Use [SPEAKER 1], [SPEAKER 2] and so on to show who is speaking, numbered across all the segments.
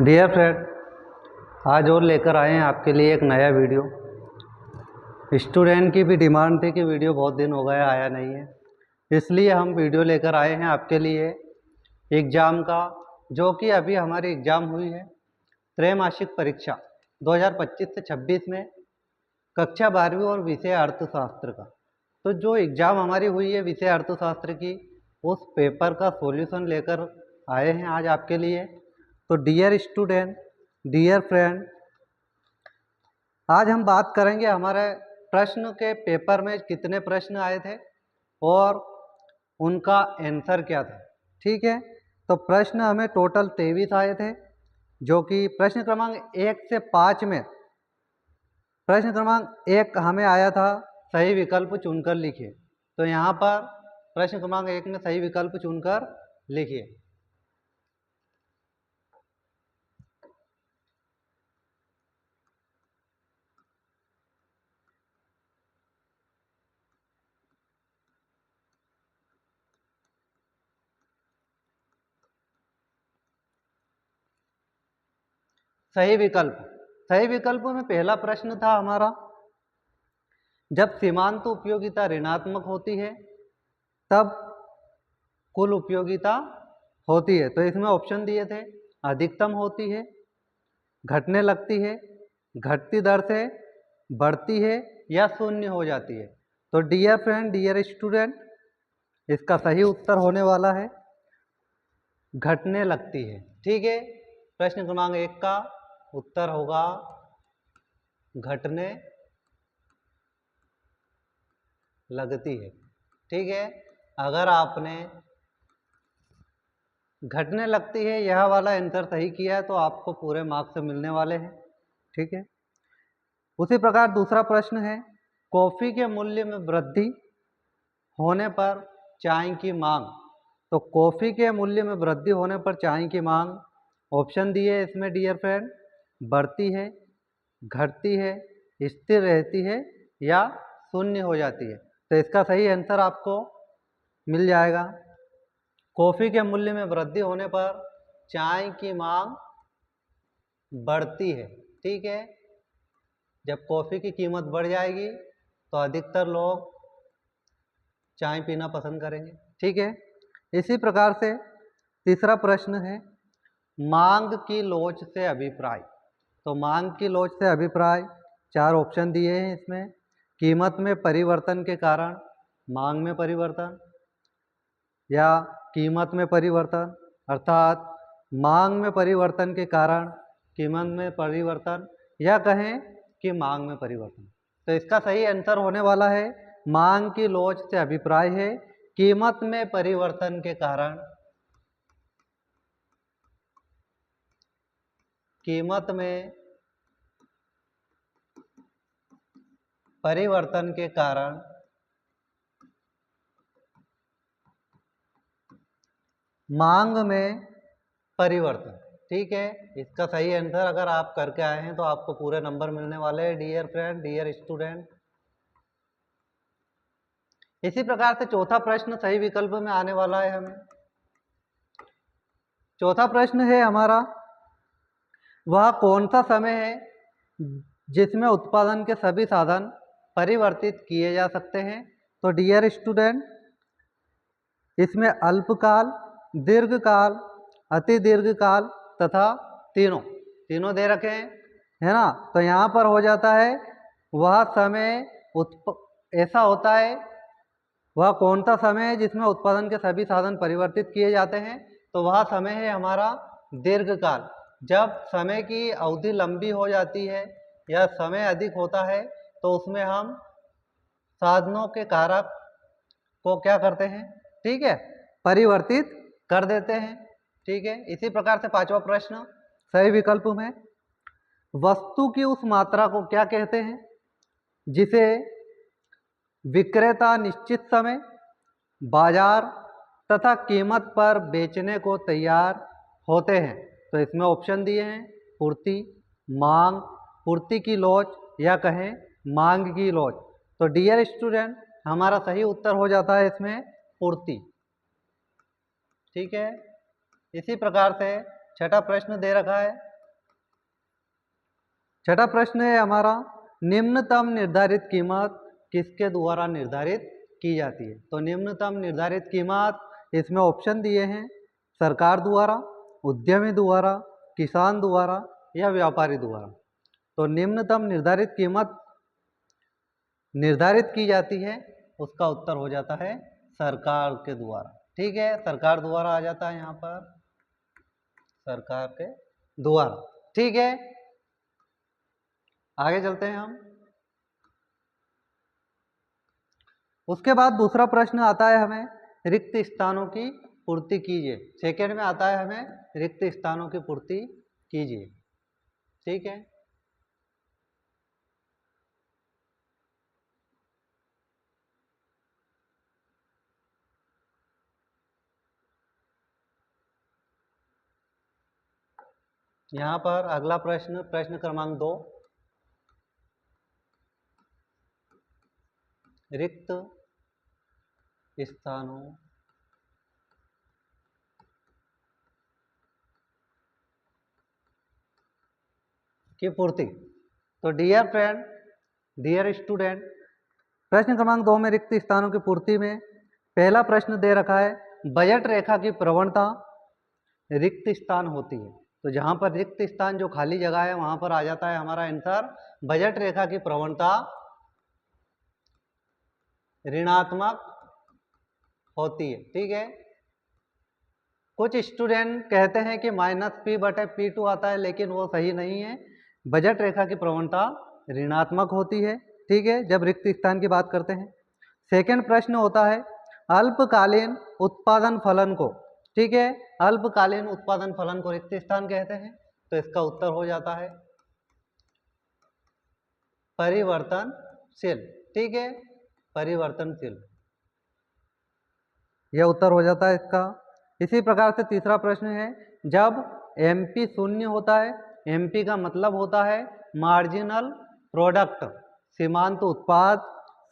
[SPEAKER 1] Dear friend, आज और लेकर आए हैं आपके लिए एक नया वीडियो। स्टूडेंट की भी डिमांड थी कि वीडियो बहुत दिन हो गया आया नहीं है, इसलिए हम वीडियो लेकर आए हैं आपके लिए एग्ज़ाम का, जो कि अभी हमारी एग्ज़ाम हुई है त्रैमासिक परीक्षा 2025 से 26 में कक्षा 12वीं और विषय अर्थशास्त्र का। तो जो एग्ज़ाम हमारी हुई है विषय अर्थशास्त्र की, उस पेपर का सॉल्यूशन लेकर आए हैं आज आपके लिए। तो डियर स्टूडेंट, डियर फ्रेंड, आज हम बात करेंगे हमारे प्रश्न के पेपर में कितने प्रश्न आए थे और उनका आंसर क्या था। ठीक है, तो प्रश्न हमें टोटल 23 आए थे, जो कि प्रश्न क्रमांक 1 से 5 में प्रश्न क्रमांक 1 हमें आया था सही विकल्प चुनकर लिखिए। तो यहाँ पर प्रश्न क्रमांक 1 में सही विकल्प चुनकर लिखिए। सही विकल्प में पहला प्रश्न था हमारा, जब सीमांत उपयोगिता ऋणात्मक होती है तब कुल उपयोगिता होती है। तो इसमें ऑप्शन दिए थे, अधिकतम होती है, घटने लगती है, घटती दर से बढ़ती है या शून्य हो जाती है। तो डियर फ्रेंड, डियर स्टूडेंट, इसका सही उत्तर होने वाला है घटने लगती है। ठीक है, प्रश्न क्रमांक 1 का उत्तर होगा घटने लगती है। ठीक है, अगर आपने घटने लगती है यह वाला आंसर सही किया है तो आपको पूरे मार्क्स मिलने वाले हैं। ठीक है, उसी प्रकार दूसरा प्रश्न है, कॉफ़ी के मूल्य में वृद्धि होने पर चाय की मांग। तो कॉफ़ी के मूल्य में वृद्धि होने पर चाय की मांग, ऑप्शन दिए इसमें डियर फ्रेंड, बढ़ती है, घटती है, स्थिर रहती है या शून्य हो जाती है। तो इसका सही आंसर आपको मिल जाएगा, कॉफ़ी के मूल्य में वृद्धि होने पर चाय की मांग बढ़ती है। ठीक है, जब कॉफ़ी की कीमत बढ़ जाएगी तो अधिकतर लोग चाय पीना पसंद करेंगे। ठीक है, इसी प्रकार से तीसरा प्रश्न है, मांग की लोच से अभिप्राय। तो मांग की लोच से अभिप्राय, चार ऑप्शन दिए हैं इसमें, कीमत में परिवर्तन के कारण मांग में परिवर्तन, या कीमत में परिवर्तन, अर्थात मांग में परिवर्तन के कारण कीमत में परिवर्तन, या कहें कि मांग में परिवर्तन। तो इसका सही आंसर होने वाला है मांग की लोच से अभिप्राय है कीमत में परिवर्तन के कारण, कीमत में परिवर्तन के कारण मांग में परिवर्तन। ठीक है, इसका सही आंसर अगर आप करके आए हैं तो आपको पूरे नंबर मिलने वाले हैं डियर फ्रेंड, डियर स्टूडेंट। इसी प्रकार से चौथा प्रश्न सही विकल्प में आने वाला है हमें। चौथा प्रश्न है हमारा, वह कौन सा समय है जिसमें उत्पादन के सभी साधन परिवर्तित किए जा सकते हैं। तो डियर स्टूडेंट, इसमें अल्पकाल, दीर्घकाल, अति दीर्घकाल तथा तीनों दे रखे हैं, है ना। तो यहाँ पर हो जाता है वह समय ऐसा होता है, वह कौन सा समय है जिसमें उत्पादन के सभी साधन परिवर्तित किए जाते हैं। तो वह समय है हमारा दीर्घकाल। जब समय की अवधि लंबी हो जाती है या समय अधिक होता है तो उसमें हम साधनों के कारक को क्या करते हैं, ठीक है, परिवर्तित कर देते हैं। ठीक है, इसी प्रकार से पांचवा प्रश्न सही विकल्प में, वस्तु की उस मात्रा को क्या कहते हैं जिसे विक्रेता निश्चित समय, बाजार तथा कीमत पर बेचने को तैयार होते हैं। तो इसमें ऑप्शन दिए हैं, पूर्ति, मांग, पूर्ति की लोच, या कहें मांग की लोच। तो डियर स्टूडेंट, हमारा सही उत्तर हो जाता है इसमें पूर्ति। ठीक है, इसी प्रकार से छठा प्रश्न दे रखा है, छठा प्रश्न है हमारा, निम्नतम निर्धारित कीमत किसके द्वारा निर्धारित की जाती है? तो निम्नतम निर्धारित कीमत इसमें ऑप्शन दिए हैं, सरकार द्वारा, उद्यमी द्वारा, किसान द्वारा या व्यापारी द्वारा। तो निम्नतम निर्धारित कीमत निर्धारित की जाती है, उसका उत्तर हो जाता है सरकार के द्वारा। ठीक है, सरकार द्वारा आ जाता है यहाँ पर, सरकार के द्वारा। ठीक है, आगे चलते हैं हम। उसके बाद दूसरा प्रश्न आता है हमें, रिक्त स्थानों की पूर्ति कीजिए। सेकंड में आता है हमें रिक्त स्थानों की पूर्ति कीजिए। ठीक है, यहाँ पर अगला प्रश्न, प्रश्न क्रमांक 2, रिक्त स्थानों की पूर्ति। तो डियर फ्रेंड, डियर स्टूडेंट, प्रश्न क्रमांक 2 में रिक्त स्थानों की पूर्ति में पहला प्रश्न दे रखा है, बजट रेखा की प्रवणता रिक्त स्थान होती है। तो जहां पर रिक्त स्थान, जो खाली जगह है, वहां पर आ जाता है हमारा आंसर, बजट रेखा की प्रवणता ऋणात्मक होती है। ठीक है, कुछ स्टूडेंट कहते हैं कि -P/P2 आता है, लेकिन वो सही नहीं है। बजट रेखा की प्रवणता ऋणात्मक होती है। ठीक है, जब रिक्त स्थान की बात करते हैं। सेकंड प्रश्न होता है, अल्पकालीन उत्पादन फलन को, ठीक है, अल्पकालीन उत्पादन फलन को रिक्त स्थान कहते हैं। तो इसका उत्तर हो जाता है परिवर्तनशील। ठीक है, परिवर्तनशील, यह उत्तर हो जाता है इसका। इसी प्रकार से तीसरा प्रश्न है, जब MP शून्य होता है, MP का मतलब होता है मार्जिनल प्रोडक्ट, सीमांत उत्पाद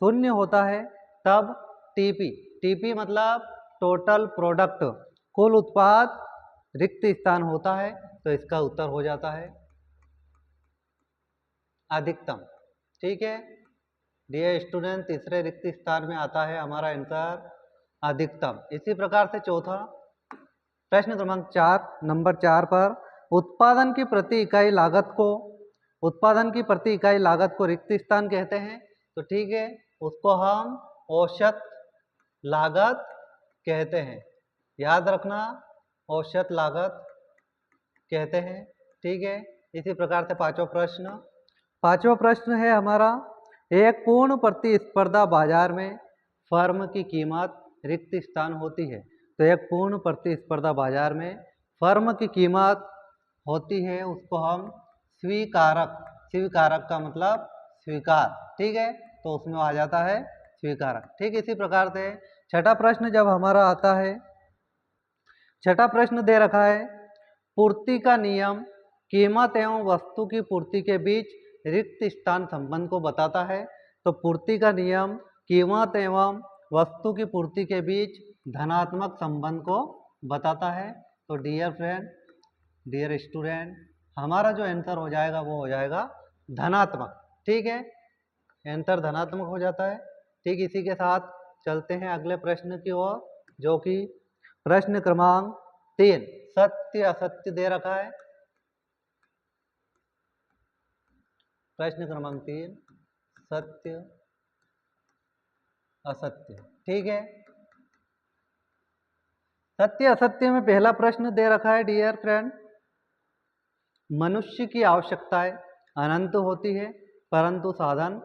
[SPEAKER 1] शून्य होता है, तब TP मतलब टोटल प्रोडक्ट, कुल उत्पाद रिक्त स्थान होता है। तो इसका उत्तर हो जाता है अधिकतम। ठीक है, डियर स्टूडेंट, तीसरे रिक्त स्थान में आता है हमारा आंसर अधिकतम। इसी प्रकार से चौथा प्रश्न क्रमांक 4, नंबर 4 पर, उत्पादन की प्रति इकाई लागत को, उत्पादन की प्रति इकाई लागत को रिक्त स्थान कहते हैं। तो ठीक है, उसको हम औसत लागत कहते हैं, याद रखना, औसत लागत कहते हैं। ठीक है, इसी प्रकार से पांचवा प्रश्न है हमारा, एक पूर्ण प्रतिस्पर्धा बाजार में फर्म की कीमत रिक्त स्थान होती है। तो एक पूर्ण प्रतिस्पर्धा बाजार में फर्म की कीमत होती है, उसको हम स्वीकारक, स्वीकारक का मतलब स्वीकार। ठीक है, तो उसमें आ जाता है स्वीकारक। ठीक, इसी प्रकार से छठा प्रश्न जब हमारा आता है, छठा प्रश्न दे रखा है, पूर्ति का नियम कीमत एवं वस्तु की पूर्ति के बीच रिक्त स्थान संबंध को बताता है। तो पूर्ति का नियम कीमत एवं वस्तु की पूर्ति के बीच धनात्मक संबंध को बताता है। तो डियर फ्रेंड, डियर स्टूडेंट, हमारा जो आंसर हो जाएगा वो हो जाएगा धनात्मक। ठीक है, आंसर धनात्मक हो जाता है। ठीक, इसी के साथ चलते हैं अगले प्रश्न की ओर, जो कि प्रश्न क्रमांक 3, सत्य असत्य दे रखा है। प्रश्न क्रमांक 3, सत्य असत्य। ठीक है, सत्य असत्य में पहला प्रश्न दे रखा है, डियर फ्रेंड, मनुष्य की आवश्यकताएं अनंत होती है, परंतु साधन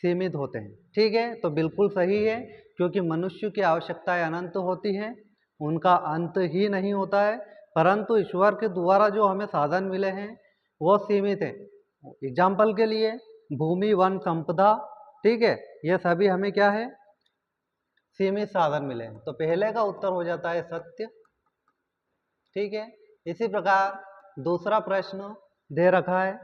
[SPEAKER 1] सीमित होते हैं। ठीक है, तो बिल्कुल सही है, क्योंकि मनुष्य की आवश्यकताएं अनंत होती हैं, उनका अंत ही नहीं होता है, परंतु ईश्वर के द्वारा जो हमें साधन मिले हैं वो सीमित है। एग्जाम्पल के लिए भूमि, वन, संपदा, ठीक है, ये सभी हमें क्या है, सीमित साधन मिले हैं। तो पहले का उत्तर हो जाता है सत्य। ठीक है, इसी प्रकार दूसरा प्रश्न दे रखा है,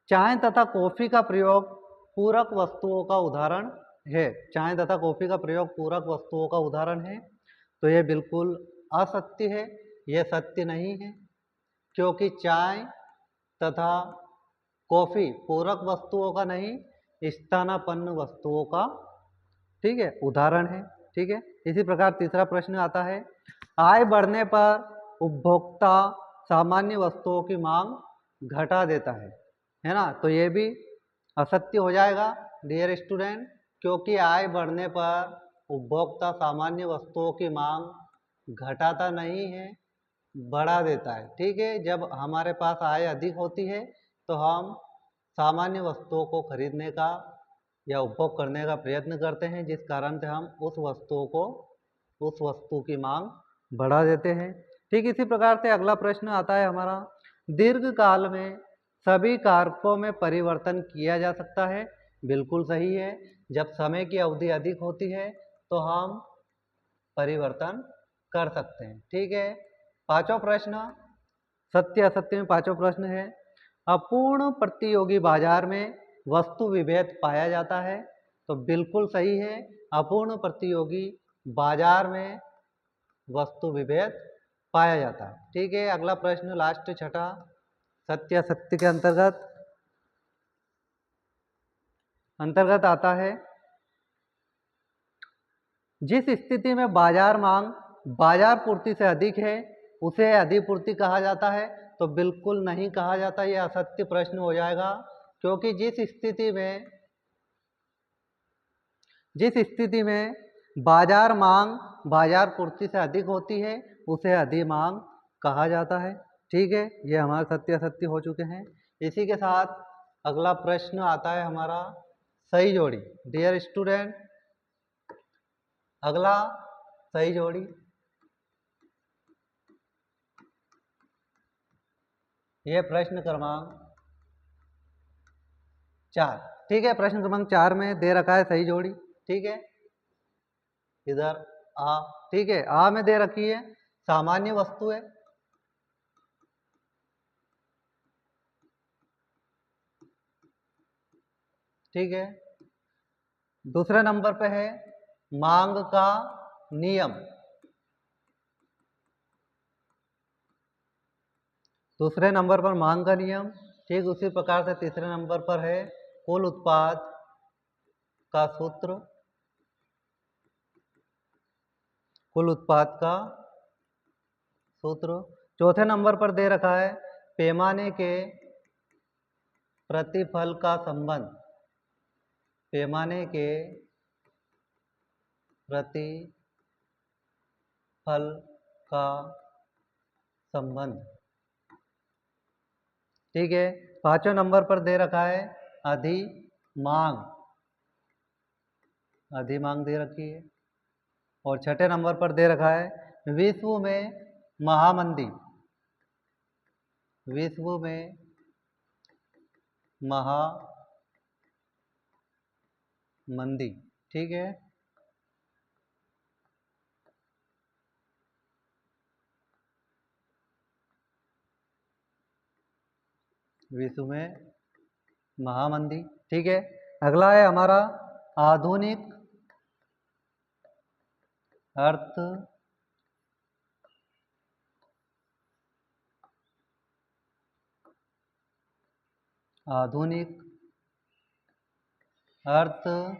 [SPEAKER 1] चाय तथा कॉफी का प्रयोग पूरक वस्तुओं का उदाहरण है। चाय तथा कॉफी का प्रयोग पूरक वस्तुओं का उदाहरण है। तो यह बिल्कुल असत्य है, यह सत्य नहीं है, क्योंकि चाय तथा कॉफी पूरक वस्तुओं का नहीं, स्थानापन्न वस्तुओं का, ठीक है, उदाहरण है। ठीक है, इसी प्रकार तीसरा प्रश्न आता है, आय बढ़ने पर उपभोक्ता सामान्य वस्तुओं की मांग घटा देता है ना। तो ये भी असत्य हो जाएगा डियर स्टूडेंट, क्योंकि आय बढ़ने पर उपभोक्ता सामान्य वस्तुओं की मांग घटाता नहीं है, बढ़ा देता है। ठीक है, जब हमारे पास आय अधिक होती है तो हम सामान्य वस्तुओं को खरीदने का या उपभोग करने का प्रयत्न करते हैं, जिस कारण से हम उस वस्तु की मांग बढ़ा देते हैं। ठीक इसी प्रकार से अगला प्रश्न आता है हमारा, दीर्घ काल में सभी कारकों में परिवर्तन किया जा सकता है। बिल्कुल सही है, जब समय की अवधि अधिक होती है तो हम परिवर्तन कर सकते हैं। ठीक है, पांचवा प्रश्न, सत्य असत्य में पांचवा प्रश्न है, अपूर्ण प्रतियोगी बाजार में वस्तु विभेद पाया जाता है। तो बिल्कुल सही है, अपूर्ण प्रतियोगी बाजार में वस्तु विभेद पाया जाता है। ठीक है, अगला प्रश्न लास्ट छठा, सत्य असत्य के अंतर्गत आता है, जिस स्थिति में बाजार मांग बाजार पूर्ति से अधिक है उसे अधिपूर्ति कहा जाता है। तो बिल्कुल नहीं कहा जाता, यह असत्य प्रश्न हो जाएगा, क्योंकि जिस स्थिति में बाजार मांग बाजार पूर्ति से अधिक होती है उसे अधिमांग कहा जाता है। ठीक है, ये हमारे सत्य असत्य हो चुके हैं। इसी के साथ अगला प्रश्न आता है हमारा, सही जोड़ी। डियर स्टूडेंट, अगला सही जोड़ी, यह प्रश्न क्रमांक 4। ठीक है, प्रश्न क्रमांक 4 में दे रखा है सही जोड़ी। ठीक है, इधर आ, ठीक है, आ में दे रखी है सामान्य वस्तु है, ठीक है। दूसरे नंबर पे है मांग का नियम, दूसरे नंबर पर मांग का नियम। ठीक उसी प्रकार से तीसरे नंबर पर है कुल उत्पाद का सूत्र, कुल उत्पाद का सूत्र। चौथे नंबर पर दे रखा है पैमाने के प्रतिफल का संबंध, पैमाने के प्रतिफल का संबंध। ठीक है, पांचवें नंबर पर दे रखा है अधिमांग, अधिमांग दे रखी है। और छठे नंबर पर दे रखा है विश्व में महामंदी, विश्व में महामंदी। ठीक है, विश्व में महामंदी। ठीक है, अगला है हमारा आधुनिक अर्थ आधुनिक अर्थशास्त्र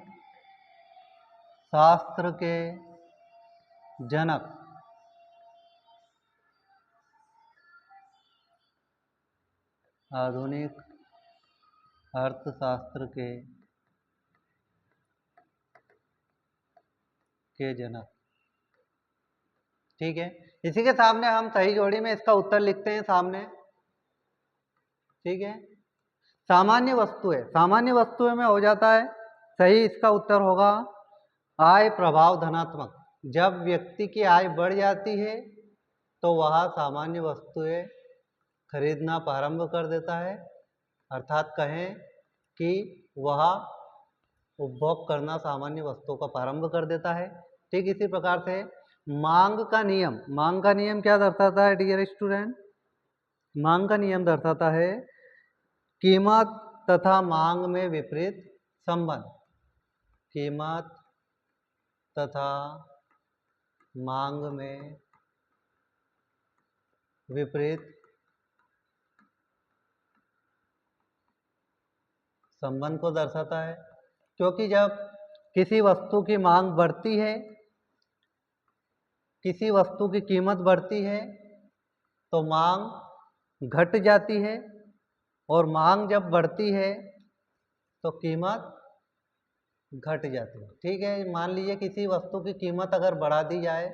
[SPEAKER 1] के जनक, आधुनिक अर्थशास्त्र के जनक। ठीक है, इसी के सामने हम सही जोड़ी में इसका उत्तर लिखते हैं सामने। ठीक है, सामान्य वस्तुएं, सामान्य वस्तुएं में हो जाता है सही, इसका उत्तर होगा आय प्रभाव धनात्मक। जब व्यक्ति की आय बढ़ जाती है तो वह सामान्य वस्तुएं खरीदना प्रारंभ कर देता है, अर्थात कहें कि वह उपभोग करना सामान्य वस्तुओं का प्रारंभ कर देता है। ठीक इसी प्रकार से मांग का नियम, मांग का नियम क्या दर्शाता है डियर स्टूडेंट? मांग का नियम दर्शाता है कीमत तथा मांग में विपरीत संबंध, कीमत तथा मांग में विपरीत संबंध को दर्शाता है, क्योंकि जब किसी वस्तु की मांग बढ़ती है, किसी वस्तु की कीमत बढ़ती है तो मांग घट जाती है, और मांग जब बढ़ती है तो कीमत घट जाती है। ठीक है, मान लीजिए किसी वस्तु की कीमत अगर बढ़ा दी जाए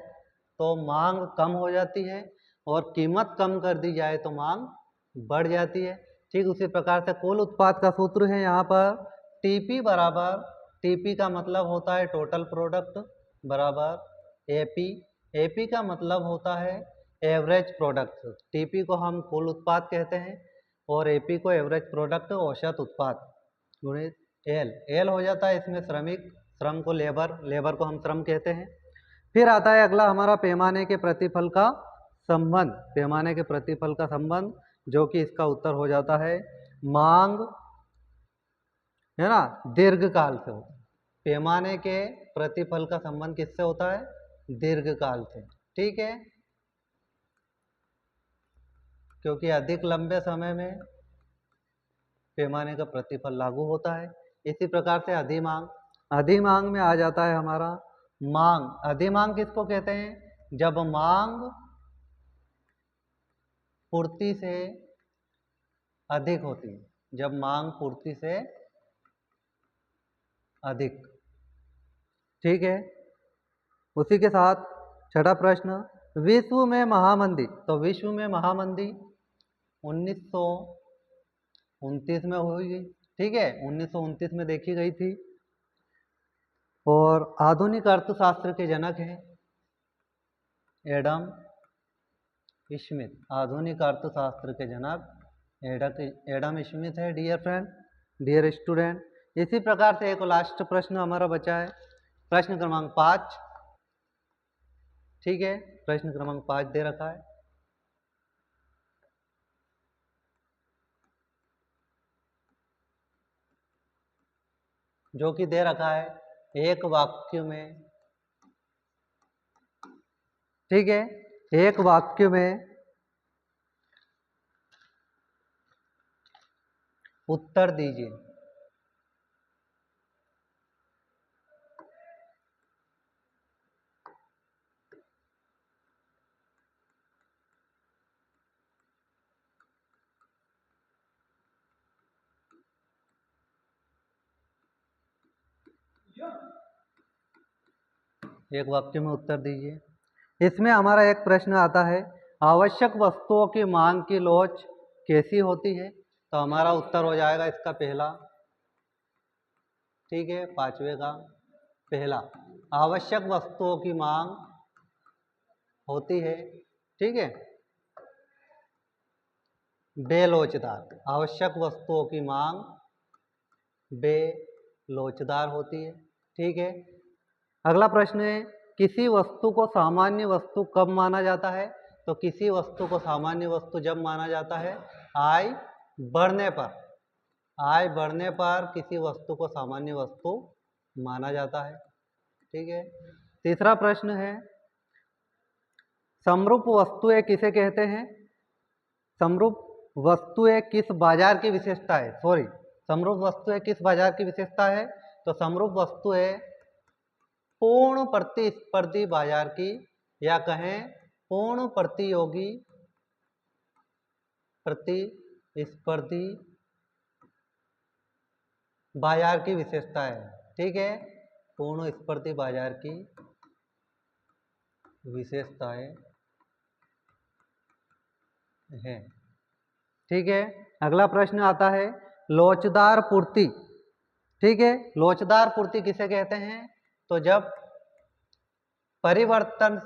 [SPEAKER 1] तो मांग कम हो जाती है, और कीमत कम कर दी जाए तो मांग बढ़ जाती है। ठीक उसी प्रकार से कुल उत्पाद का सूत्र है यहाँ पर टीपी बराबर, टीपी का मतलब होता है टोटल प्रोडक्ट, बराबर एपी, एपी का मतलब होता है एवरेज प्रोडक्ट। टीपी को हम कुल उत्पाद कहते हैं और एपी को एवरेज प्रोडक्ट, औसत उत्पाद, गुणित एल, एल हो जाता है इसमें श्रमिक, श्रम को लेबर, लेबर को हम श्रम कहते हैं। फिर आता है अगला हमारा पैमाने के प्रतिफल का संबंध, पैमाने के प्रतिफल का संबंध, जो कि इसका उत्तर हो जाता है मांग, है ना, दीर्घकाल से होता है। पैमाने के प्रतिफल का संबंध किससे होता है? दीर्घकाल से। ठीक है, क्योंकि अधिक लंबे समय में पैमाने का प्रतिफल लागू होता है। इसी प्रकार से अधिमांग, अधिमांग में आ जाता है हमारा मांग। अधिमांग किसको कहते हैं? जब मांग पूर्ति से अधिक होती है, जब मांग पूर्ति से अधिक। ठीक है, उसी के साथ छठा प्रश्न, विश्व में महामंदी, तो विश्व में महामंदी 1929 में हुई। ठीक है, 1929 में देखी गई थी, और आधुनिक अर्थशास्त्र के जनक हैं एडम स्मिथ। आधुनिक अर्थशास्त्र के जनक एडम स्मिथ है डियर फ्रेंड, डियर स्टूडेंट। इसी प्रकार से एक लास्ट प्रश्न हमारा बचा है, प्रश्न क्रमांक 5। ठीक है, प्रश्न क्रमांक 5 दे रखा है, जो कि दे रखा है एक वाक्य में। ठीक है, एक वाक्य में उत्तर दीजिए। एक वाक्य में उत्तर दीजिए। इसमें हमारा एक प्रश्न आता है, आवश्यक वस्तुओं की मांग की लोच कैसी होती है? तो हमारा उत्तर हो जाएगा इसका पहला। ठीक है, पांचवे का पहला, आवश्यक वस्तुओं की मांग होती है, ठीक है, बेलोचदार। आवश्यक वस्तुओं की मांग बेलोचदार होती है। ठीक है, अगला प्रश्न है, किसी वस्तु को सामान्य वस्तु कब माना जाता है? तो किसी वस्तु को सामान्य वस्तु जब माना जाता है आय बढ़ने पर, आय बढ़ने पर किसी वस्तु को सामान्य वस्तु माना जाता है। ठीक है, तीसरा प्रश्न है, समरूप वस्तुएं किसे कहते हैं? समरूप वस्तुएं किस बाजार की विशेषता है? सॉरी, समरूप वस्तुएं किस बाजार की विशेषता है? तो समरूप वस्तुएं पूर्ण प्रतिस्पर्धी बाजार की, या कहें पूर्ण प्रतियोगी प्रतिस्पर्धी बाजार की विशेषता है। ठीक है, पूर्ण स्पर्धी बाजार की विशेषताएं है। ठीक है, अगला प्रश्न आता है, लोचदार पूर्ति। ठीक है, लोचदार पूर्ति किसे कहते हैं? तो जब परिवर्तन,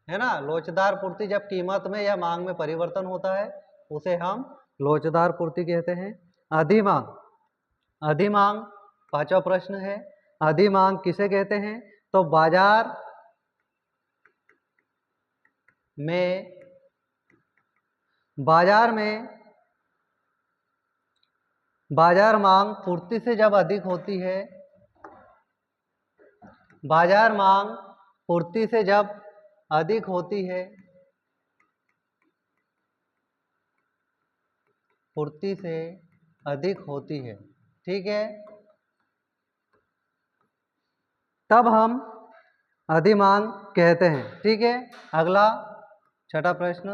[SPEAKER 1] है ना, लोचदार पूर्ति जब कीमत में या मांग में परिवर्तन होता है उसे हम लोचदार पूर्ति कहते हैं। अधिमांग, अधिमांग पांचवा प्रश्न है, अधिमांग किसे कहते हैं? तो बाजार में बाजार मांग पूर्ति से जब अधिक होती है, बाजार मांग पूर्ति से जब अधिक होती है, पूर्ति से अधिक होती है, ठीक है, तब हम अधिमांग कहते हैं। ठीक है, अगला छठा प्रश्न,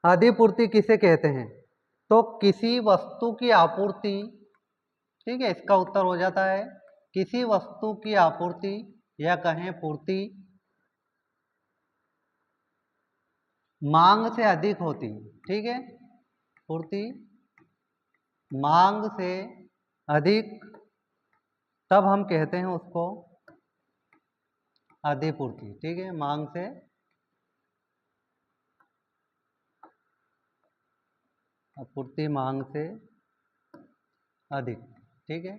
[SPEAKER 1] अधिपूर्ति किसे कहते हैं? तो किसी वस्तु की आपूर्ति, ठीक है, इसका उत्तर हो जाता है किसी वस्तु की आपूर्ति या कहें पूर्ति मांग से अधिक होती है। ठीक है, पूर्ति मांग से अधिक, तब हम कहते हैं उसको अधिपूर्ति। ठीक है, मांग से आपूर्ति मांग से अधिक, ठीक है,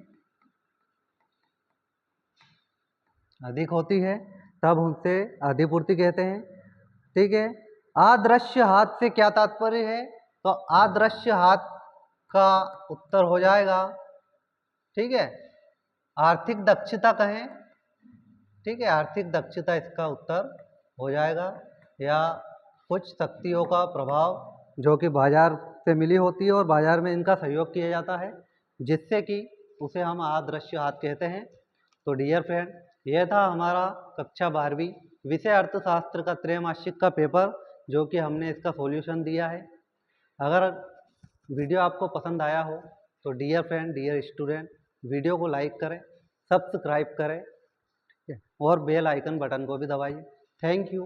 [SPEAKER 1] अधिक होती है तब उनसे अधिपूर्ति कहते हैं। ठीक है, अदृश्य हाथ से क्या तात्पर्य है? तो अदृश्य हाथ का उत्तर हो जाएगा, ठीक है, आर्थिक दक्षता कहें। ठीक है, आर्थिक दक्षता इसका उत्तर हो जाएगा, या कुछ शक्तियों का प्रभाव जो कि बाजार से मिली होती है और बाजार में इनका सहयोग किया जाता है, जिससे कि उसे हम अदृश्य हाथ कहते हैं। तो डियर फ्रेंड, यह था हमारा कक्षा 12वीं विषय अर्थशास्त्र का त्रैमासिक का पेपर, जो कि हमने इसका सॉल्यूशन दिया है। अगर वीडियो आपको पसंद आया हो तो dear friend, dear student, video को लाइक करें, सब्सक्राइब करें, ठीक है, और बेल आइकन बटन को भी दबाइए। Thank you.